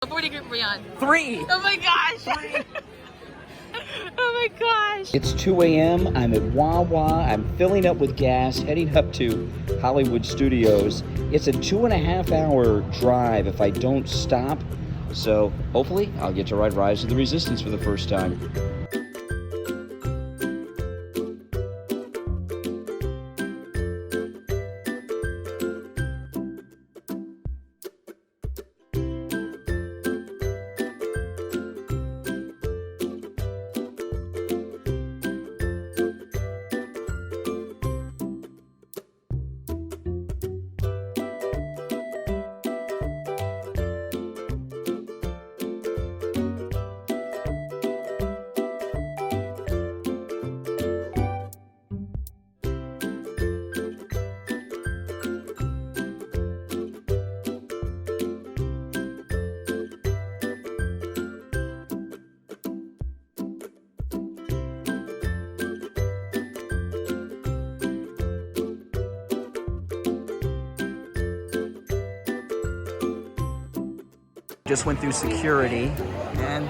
What boarding group are we on? 3. Oh my gosh! 3. Oh my gosh! It's 2 a.m. I'm at Wawa. I'm filling up with gas, heading up to Hollywood Studios. It's a 2.5 hour drive if I don't stop. So hopefully I'll get to ride Rise of the Resistance for the first time. Just went through security, and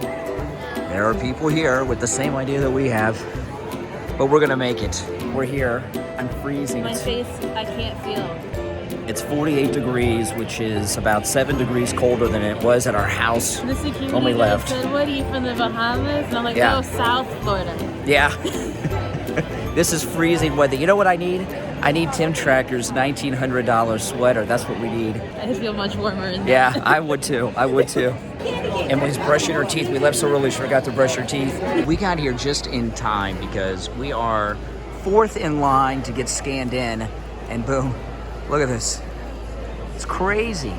there are people here with the same idea that we have, but we're gonna make it. We're here. I'm freezing. My face, I can't feel. It's 48 degrees, which is about 7 degrees colder than it was at our house The security when we guy left. said, "What are you from the Bahamas?" And I'm like, Yeah. "No, South Florida." Yeah. This is freezing weather. You know what I need? I need Tim Tracker's $1,900 sweater. That's what we need. I feel much warmer in that. Yeah, I would too. I would too. Emily's brushing her teeth. We left so early, she forgot to brush her teeth. We got here just in time because we are 4th in line to get scanned in, and boom, look at this. It's crazy.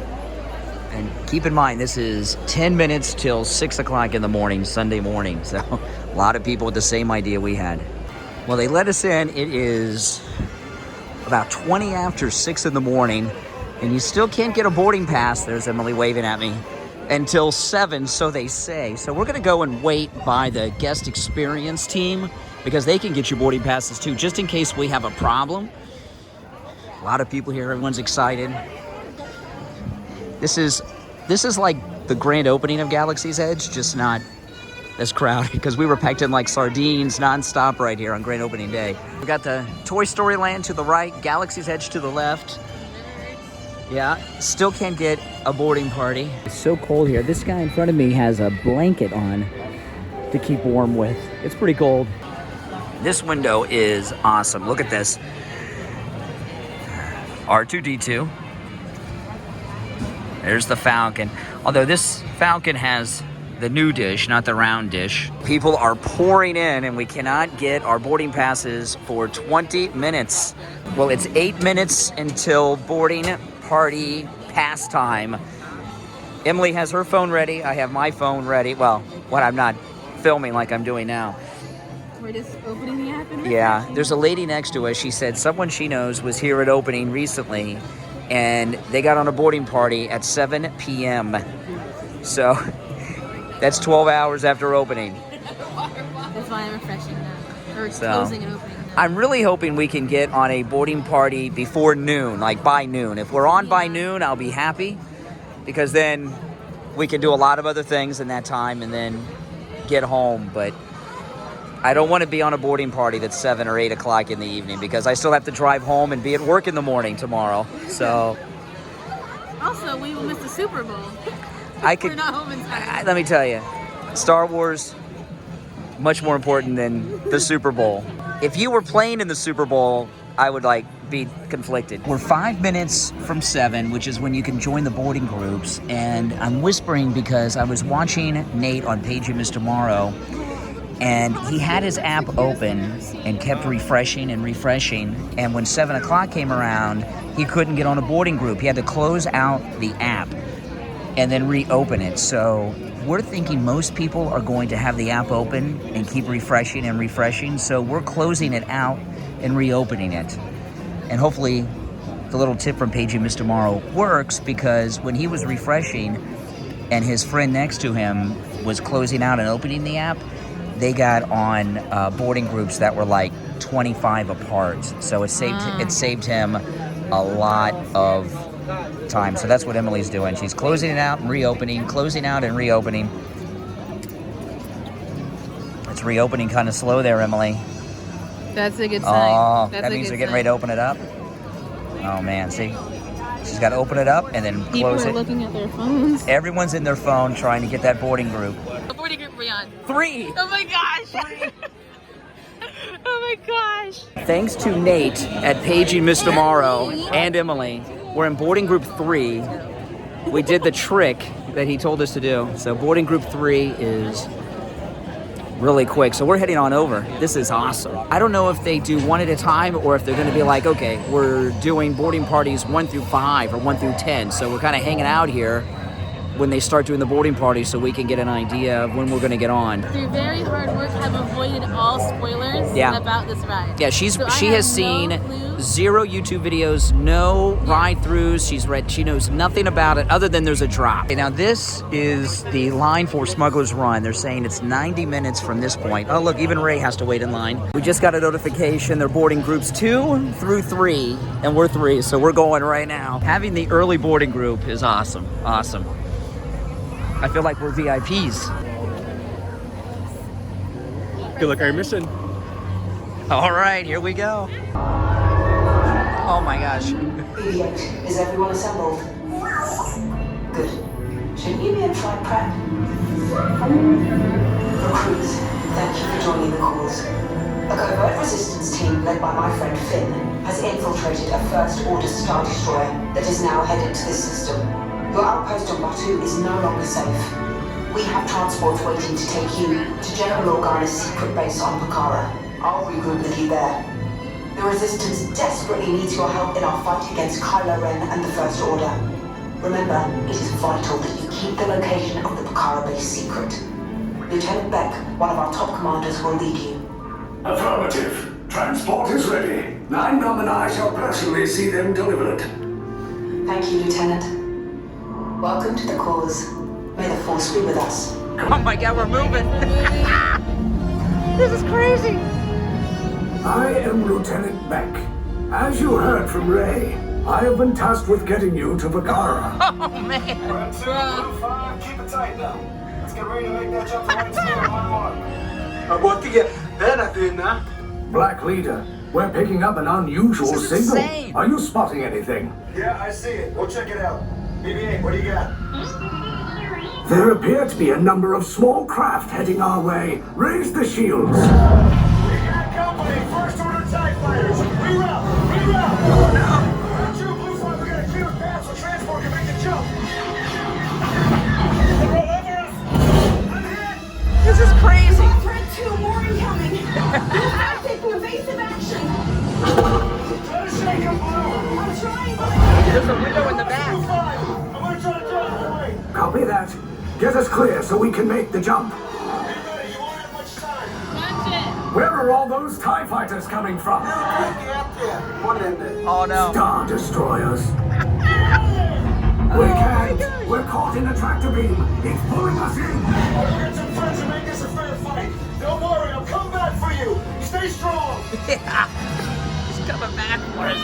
And keep in mind, this is 10 minutes till 6 o'clock in the morning, Sunday morning. So a lot of people with the same idea we had. Well, they let us in. It is about 20 after 6 in the morning, and you still can't get a boarding pass. There's Emily waving at me. Until 7, so they say. So we're gonna go and wait by the guest experience team because they can get you boarding passes too, just in case we have a problem. A lot of people here, everyone's excited. This is like the grand opening of Galaxy's Edge, just not as crowded because we were packed in like sardines nonstop right here on grand opening day. We got the Toy Story Land to the right, Galaxy's Edge to the left. Yeah, still can't get a boarding party. It's so cold here. This guy in front of me has a blanket on to keep warm with. It's pretty cold. This window is awesome. Look at this. R2-D2. There's the Falcon. Although this Falcon has the new dish, not the round dish. People are pouring in and we cannot get our boarding passes for 20 minutes. Well, it's 8 minutes until boarding party pass time. Emily has her phone ready. I have my phone ready. Well, when I'm not filming like I'm doing now. We're just opening the app and Yeah, there's a lady next to us. She said someone she knows was here at opening recently, and they got on a boarding party at 7 p.m. So that's 12 hours after opening. That's why I'm refreshing now. Or So, closing and opening now. I'm really hoping we can get on a boarding party before noon, like by noon. If we're on by noon, I'll be happy because then we can do a lot of other things in that time and then get home. But I don't want to be on a boarding party that's 7 or 8 o'clock in the evening because I still have to drive home and be at work in the morning tomorrow. So Also, we will miss the Super Bowl. I could, We're not home in time. let me tell you, Star Wars, much more important than the Super Bowl. If you were playing in the Super Bowl, I would be conflicted. We're 5 minutes from 7, which is when you can join the boarding groups. And I'm whispering because I was watching Nate on Page and Mr. Morrow, and he had his app open and kept refreshing and refreshing. And when 7 o'clock came around, he couldn't get on a boarding group. He had to close out the app and then reopen it. So we're thinking most people are going to have the app open and keep refreshing and refreshing. So we're closing it out and reopening it. And hopefully the little tip from Paige and Mr. Morrow works because when he was refreshing and his friend next to him was closing out and opening the app, they got on boarding groups that were like 25 apart. So it saved him a lot of time. So that's what Emily's doing. She's closing it out and reopening, closing out and reopening. It's reopening kind of slow there, Emily. That's a good Oh, sign. That's that a means good they're getting sign. ready to open it up. Oh man, see? She's got to open it up and then People close are it. looking at their phones. Everyone's in their phone trying to get that boarding group. What boarding group are we on? 3. Oh my gosh! Oh my gosh! Thanks to Nate at Paging Mr. Morrow and Emily, we're in boarding group 3. We did the trick that he told us to do. So boarding group 3 is really quick. So we're heading on over. This is awesome. I don't know if they do one at a time or if they're going to be like, okay, we're doing boarding parties 1 through 5 or 1 through 10. So we're kind of hanging out here when they start doing the boarding parties so we can get an idea of when we're going to get on. Through very hard work, have avoided all spoilers about this ride. Yeah, she has seen 0 YouTube videos, no ride-throughs. She knows nothing about it other than there's a drop. Okay, now this is the line for Smuggler's Run. They're saying it's 90 minutes from this point. Oh look, even Ray has to wait in line. We just got a notification they're boarding groups 2 through 3, and we're 3, so we're going right now. Having the early boarding group is awesome, awesome. I feel like we're VIPs. Good luck on your mission. All right, here we go. Oh my gosh. BB-8, is everyone assembled? Good. Shouldn't you be in flight prep? Recruits, thank you for joining the cause. A covert resistance team led by my friend Finn has infiltrated a First Order Star Destroyer that is now headed to this system. Your outpost on Batu is no longer safe. We have transports waiting to take you to General Organa's secret base on Pucara. I'll regroup with you there. The Resistance desperately needs your help in our fight against Kylo Ren and the First Order. Remember, it is vital that you keep the location of the Pucara base secret. Lieutenant Beck, one of our top commanders, will lead you. Affirmative. Transport is ready. 9 and I shall personally see them delivered. Thank you, Lieutenant. Welcome to the cause. May the Force be with us. Oh my God, we're moving. This is crazy. I am Lieutenant Beck. As you heard from Ray, I have been tasked with getting you to Pucara. Oh man. Keep it tight now. Let's get ready to make that jump to right speed on What to get benefit now? Black Leader, we're picking up an unusual This is signal. insane. Are you spotting anything? Yeah, I see it. Go check it out. BB-8, what do you got? There appear to be a number of small craft heading our way. Raise the shields. We got company. First Order TIE fighters. Reroute. Reroute. Oh, no. True Blue Flag, we got a clear path so transport can make the jump. They roll over us. I'm hit. This is crazy. Threat 2, more incoming. I'm taking evasive action. Try to shake him, Blue. I'm trying. There's a window in the back. Blue Flag, I'm gonna try to drive away. Copy that. Get us clear so we can make the jump. Be ready. You won't have much time. Watch Where are all those TIE fighters coming from? Oh no. Star Destroyers. We can't. We're caught in a tractor beam. It's pulling us in. I'll get some friends and make this a fair fight. Don't worry, I'll come back for you. Stay strong. Yeah. He's coming back for us.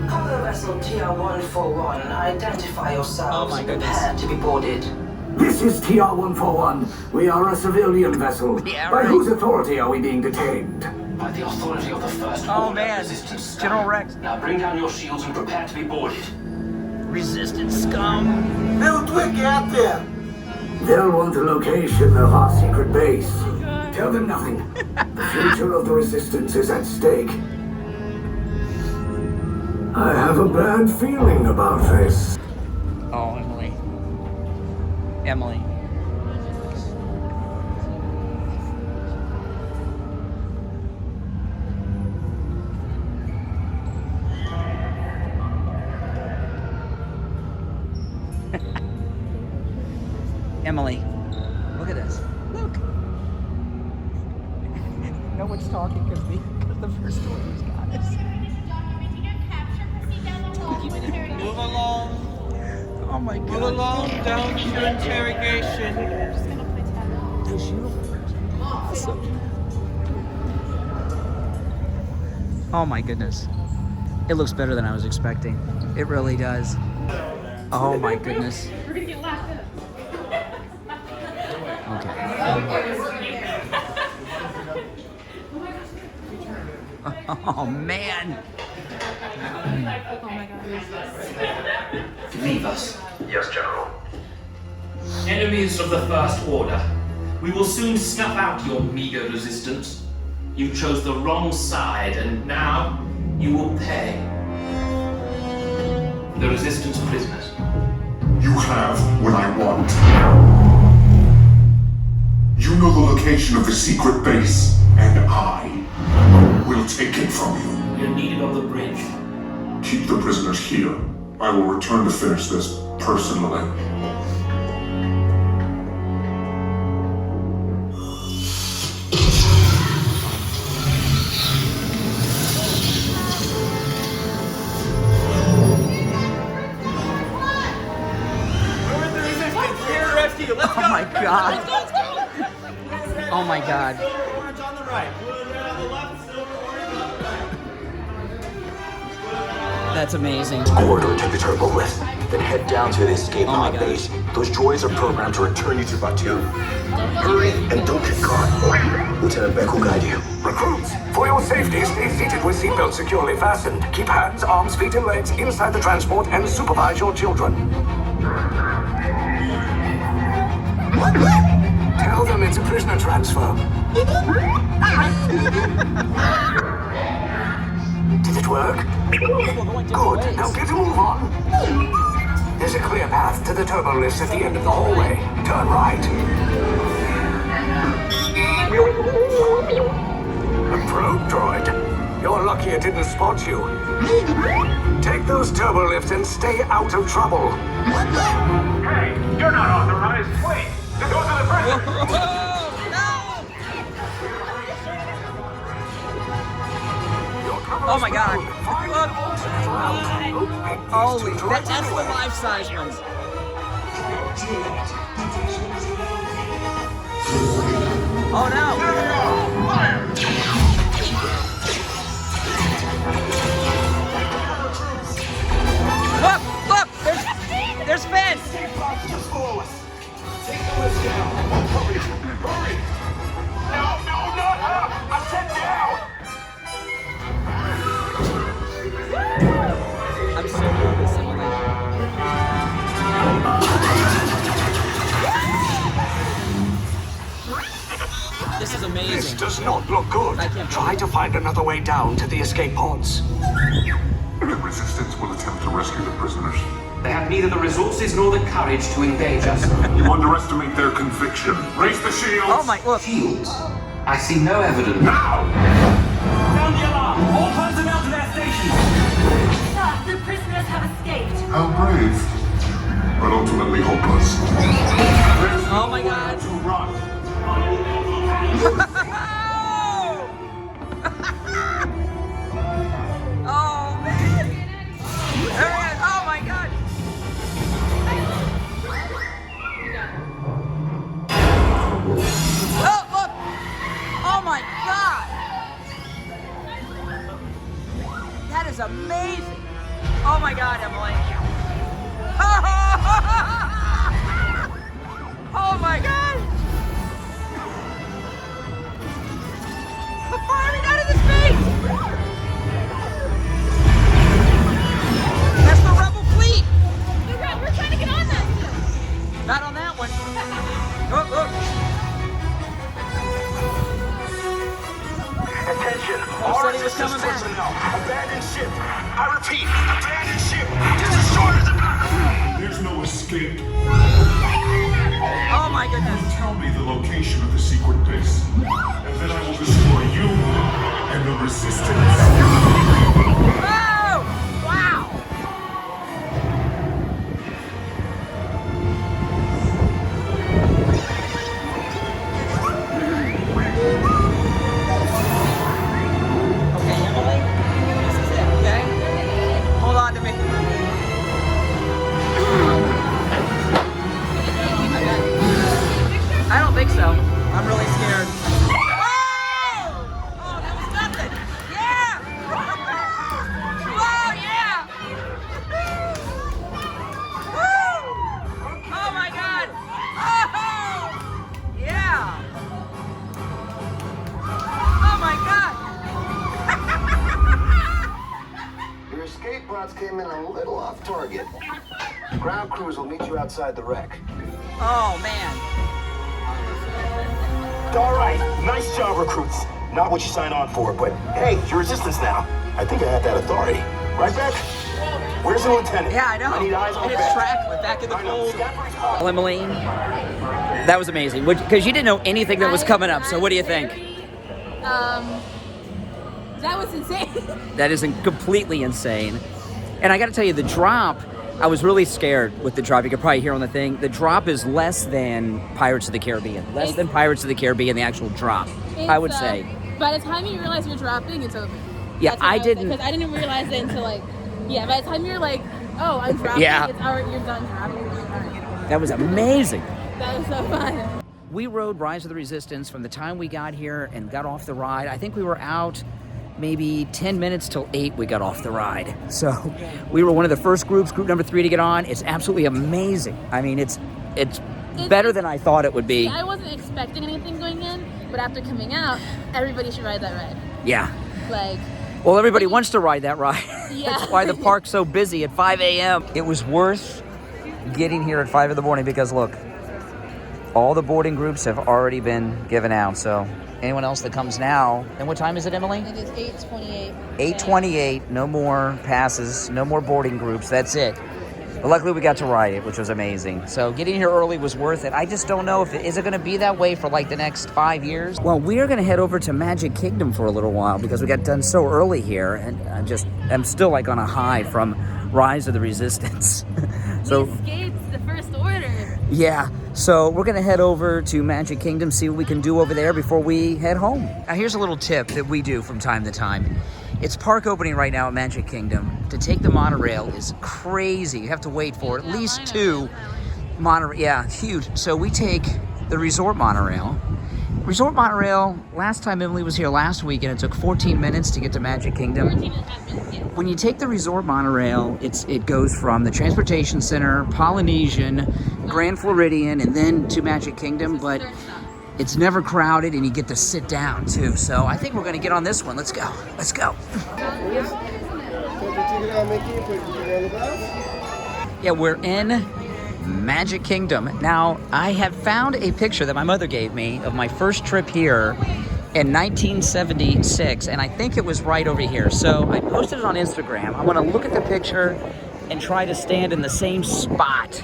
Cargo vessel TR-141, identify yourselves Oh my and goodness. prepare to be boarded. This is TR-141. We are a civilian vessel. Yeah, By right. whose authority are we being detained? By the authority of the First Oh Order man. Resistance. General Rex. Now bring down your shields and prepare to be boarded. Resistance scum. Little twig out there. They'll want the location of our secret base. Tell them nothing. The future of the Resistance is at stake. I have a bad feeling about this. Oh, Emily. Emily. Emily, look at this. Look. No one's talking because the First Order's got us. Move along. Oh my Move God. along down to your interrogation. Oh my goodness. It looks better than I was expecting. It really does. Oh my goodness. We're gonna get locked up. Okay. Oh man. Oh my god. Leave us. Yes, General. Enemies of the First Order. We will soon snuff out your meager resistance. You chose the wrong side, and now you will pay. The Resistance prisoners. You have what I want. You know the location of the secret base, and I will take it from you. You're needed on the bridge. Keep the prisoners here. I will return to finish this personally. Oh my god. Oh my god. Orange on the right, blue and red on the left, silver, orange on the right. That's amazing. Corridor to the turbo lift, then head down to the escape Oh my pod God. base. Those droids are programmed to return you to Batu. Hurry and don't get caught. Lieutenant Beck will guide you. Recruits, for your safety, stay seated with seatbelts securely fastened. Keep hands, arms, feet, and legs inside the transport and supervise your children. Tell them it's a prisoner transfer. Did it work? Good. Now get a move on. There's a clear path to the turbo lifts at the end of the hallway. Turn right. A probe droid. You're lucky it didn't spot you. Take those turbo lifts and stay out of trouble. Hey, you're not authorized. Wait, those are the prisoners. Oh my god. Holy, that's the life-size ones. Oh no. Look, there's Finn. No, not her. I said down. I'm so nervous, Emily. This is This amazing. does not look good. I can't Try to find another way down to the escape pods. The resistance will attempt to rescue the prisoners. They have neither the resources nor the courage to engage us. You underestimate their conviction. Raise the shields. Oh my, look. Shields. I see no evidence. Now! Sound the alarm! All personnel to their stations! Sir, the prisoners have escaped. How brave, but ultimately hopeless. Oh my god. To run. Oh man. There it is. Oh my god. Oh look. Oh my god. That is amazing. Oh my god, Emily. Oh my god. How far are we down in this space? That's the rebel fleet. We're trying to get on that. Not on that one. Look. Attention. Who said he was coming back? Abandoned ship. I repeat, abandoned ship. Destroy the battle. There's no escape. Oh my goodness. Tell me the location of the secret base, and then I will destroy you and the resistance. Oh! Wow! Okay, Emily, this is it, okay? Hold on to me. I don't think so. I'm really scared. Oh! Oh, that was nothing. Yeah! Oh, yeah! Woo! came in a little off target. Ground crews will meet you outside the wreck. Oh, man. All right, nice job, recruits. Not what you signed on for, but hey, you're resistance now. I think I have that authority. Right, Beck? Where's the lieutenant? Yeah, I know. I need eyes on And it's Beck. track. We're back in the I know. cold. Emily, that was amazing. Because you didn't know anything that was coming up. So what do you think? That was insane. That is completely insane. And I got to tell you, the drop, I was really scared with the drop. You could probably hear on the thing. The drop is less than Pirates of the Caribbean. Less than Pirates of the Caribbean, the actual drop, I would say. By the time you realize you're dropping, it's over. Yeah, I didn't. Because I didn't realize it until like, yeah, by the time you're like, oh, I'm dropping, Yeah. it's already, you're done dropping. That was amazing. That was so fun. We rode Rise of the Resistance from the time we got here and got off the ride. I think we were out maybe 10 minutes till 8 we got off the ride. So we were one of the first groups, group number 3 to get on. It's absolutely amazing. I mean, it's better than I thought it would be. I wasn't expecting anything going in, but after coming out, everybody should ride that ride. Yeah. Like, Well, everybody wants to ride that ride. Yeah. That's why the park's so busy at 5 a.m. It was worth getting here at 5 in the morning because, look, all the boarding groups have already been given out. So anyone else that comes now, and what time is it, Emily? it is 8:28. 8:28, no more passes, no more boarding groups, that's it. But luckily we got to ride it, which was amazing. So getting here early was worth it. I just don't know if is it going to be that way for like the next 5 years. Well, we are going to head over to Magic Kingdom for a little while because we got done so early here, and I'm still like on a high from Rise of the Resistance. So We escaped the First Order. yeah, so we're gonna head over to Magic Kingdom, see what we can do over there before we head home. Now here's a little tip that we do from time to time. It's park opening right now at Magic Kingdom. To take the monorail is crazy. You have to wait for at least 2 monorail. Yeah, it's huge. So we take the resort monorail. Resort monorail, last time Emily was here last week, and it took 14 minutes to get to Magic Kingdom. 14 and a half minutes, yeah. When you take the resort monorail, it goes from the Transportation Center, Polynesian, Grand Floridian, and then to Magic Kingdom, but it's never crowded and you get to sit down too. So I think we're gonna get on this one. Let's go. Let's go. Yeah, we're in Magic Kingdom. Now, I have found a picture that my mother gave me of my first trip here in 1976, and I think it was right over here. So I posted it on Instagram. I want to look at the picture and try to stand in the same spot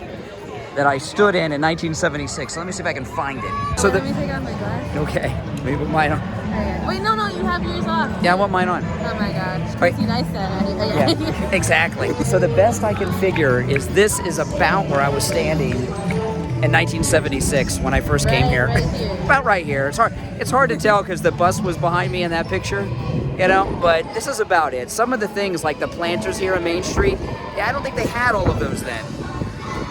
that I stood in 1976. So let me see if I can find it. So Let me take off my glasses. okay, maybe put mine on. Okay. Wait, no, you have yours off. Yeah, I want mine on. Oh my god. Wait. See, nice then. Yeah, exactly. So the best I can figure is this is about where I was standing in 1976 when I first came here. Right here. About right here. It's hard to tell because the bus was behind me in that picture, you know, but this is about it. Some of the things like the planters here on Main Street, yeah, I don't think they had all of those then.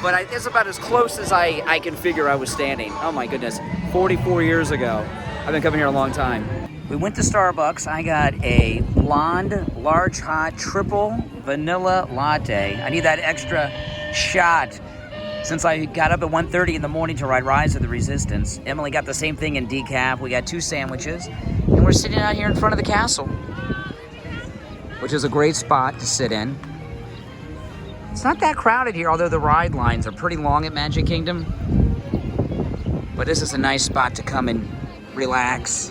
But it's about as close as I can figure I was standing. Oh my goodness, 44 years ago. I've been coming here a long time. We went to Starbucks. I got a blonde, large hot, triple vanilla latte. I need that extra shot since I got up at 1:30 in the morning to ride Rise of the Resistance. Emily got the same thing in decaf. We got 2 sandwiches. And we're sitting out here in front of the castle, which is a great spot to sit in. It's not that crowded here, although the ride lines are pretty long at Magic Kingdom. But this is a nice spot to come and relax.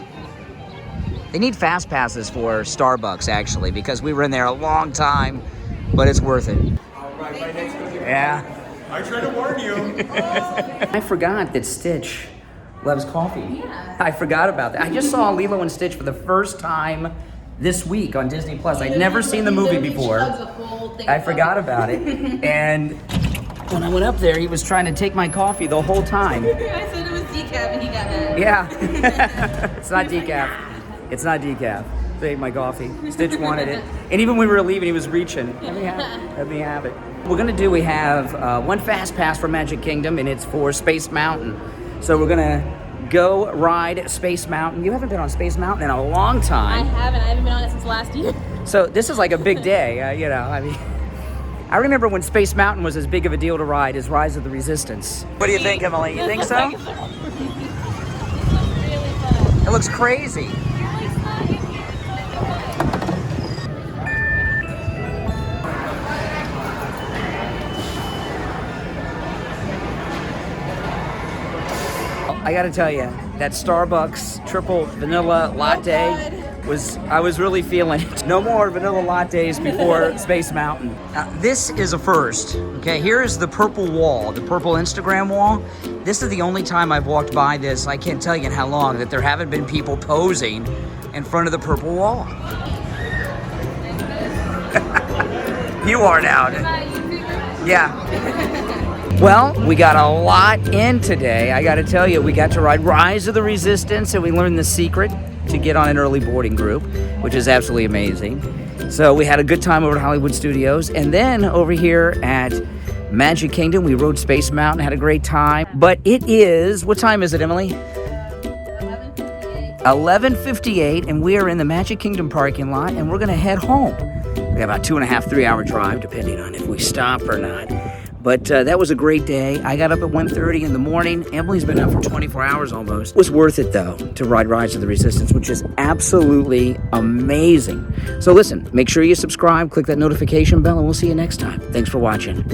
They need fast passes for Starbucks, actually, because we were in there a long time, but it's worth it. Yeah. I tried to warn you. I forgot that Stitch loves coffee. Yeah. I forgot about that. I just saw Lilo and Stitch for the first time this week on Disney Plus. I'd never seen the movie before. I forgot about it. And when I went up there, he was trying to take my coffee the whole time. I said it was decaf and he got mad. Yeah. It's not decaf. It's not decaf. They ate my coffee. Stitch wanted it. And even when we were leaving, he was reaching. Let me have it. We have 1 fast pass for Magic Kingdom, and it's for Space Mountain. So we're gonna go ride Space Mountain. You haven't been on Space Mountain in a long time. I haven't been on it since last year. So this is like a big day, you know, I mean. I remember when Space Mountain was as big of a deal to ride as Rise of the Resistance. What do you think, Emily? You think so? It looks really fun. It looks crazy. I gotta tell you, that Starbucks triple vanilla latte I was really feeling it. No more vanilla lattes before Space Mountain. This is a first. Okay, here's the purple wall, the purple Instagram wall. This is the only time I've walked by this, I can't tell you in how long, that there haven't been people posing in front of the purple wall. You are now. Yeah. Well, we got a lot in today. I got to tell you, we got to ride Rise of the Resistance, and we learned the secret to get on an early boarding group, which is absolutely amazing. So we had a good time over at Hollywood Studios, and then over here at Magic Kingdom, we rode Space Mountain, had a great time. But it is, what time is it, Emily? 11:58, and we are in the Magic Kingdom parking lot, and we're gonna head home. We got about 2.5, 3 hour drive, depending on if we stop or not. But that was a great day. I got up at 1:30 in the morning. Emily's been up for 24 hours almost. It was worth it, though, to ride Rise of the Resistance, which is absolutely amazing. So listen, make sure you subscribe, click that notification bell, and we'll see you next time. Thanks for watching.